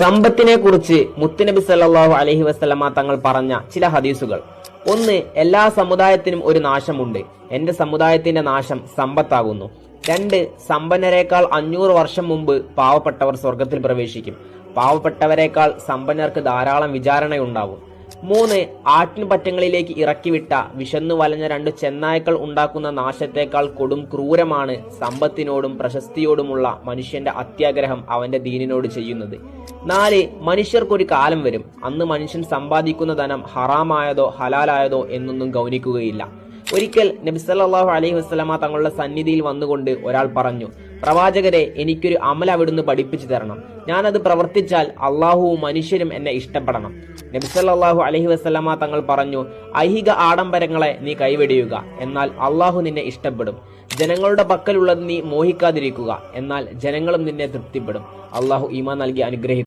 സമ്പത്തിനെ കുറിച്ച് മുത്തുനബി സല്ലല്ലാഹു അലൈഹി വസല്ലമ തങ്ങൾ പറഞ്ഞ ചില ഹദീസുകൾ. 1. എല്ലാ സമുദായത്തിനും ഒരു നാശമുണ്ട്. എന്റെ സമുദായത്തിന്റെ നാശം സമ്പത്താകുന്നു. 2. സമ്പന്നരേക്കാൾ 500 വർഷം മുമ്പ് പാവപ്പെട്ടവർ സ്വർഗത്തിൽ പ്രവേശിക്കും. പാവപ്പെട്ടവരെക്കാൾ സമ്പന്നർക്ക് ധാരാളം വിചാരണയുണ്ടാവും. 3. ആട്ടിൻപറ്റങ്ങളിലേക്ക് ഇറക്കിവിട്ട വിശന്നു വലഞ്ഞ 2 ചെന്നായ്ക്കൾ ഉണ്ടാക്കുന്ന നാശത്തേക്കാൾ കൊടും ക്രൂരമാണ് സമ്പത്തിനോടും പ്രശസ്തിയോടുമുള്ള മനുഷ്യന്റെ അത്യാഗ്രഹം അവന്റെ ദീനിനോട് ചെയ്യുന്നത്. 4. മനുഷ്യർക്കൊരു കാലം വരും, അന്ന് മനുഷ്യൻ സമ്പാദിക്കുന്ന ധനം ഹറാമായതോ ഹലാലായതോ എന്നൊന്നും ഗൗനിക്കുകയില്ല. ഒരിക്കൽ നബി സല്ലല്ലാഹു അലൈഹി വസല്ലമ തങ്ങളുടെ സന്നിധിയിൽ വന്നുകൊണ്ട് ഒരാൾ പറഞ്ഞു, പ്രവാചകരെ, എനിക്കൊരു അമൽ അവിടുന്ന് പഠിപ്പിച്ചു തരണം. ഞാനത് പ്രവർത്തിച്ചാൽ അള്ളാഹുവും മനുഷ്യരും എന്നെ ഇഷ്ടപ്പെടണം. നബി സല്ലല്ലാഹു അലൈഹി വസല്ലമ തങ്ങൾ പറഞ്ഞു, ഐഹിക ആഡംബരങ്ങളെ നീ കൈവെടിയുക, എന്നാൽ അള്ളാഹു നിന്നെ ഇഷ്ടപ്പെടും. ജനങ്ങളുടെ പക്കലുള്ളത് നീ മോഹിക്കാതിരിക്കുക, എന്നാൽ ജനങ്ങളും നിന്നെ തൃപ്തിപ്പെടും. അള്ളാഹു ഈമാൻ നൽകി അനുഗ്രഹിക്കും.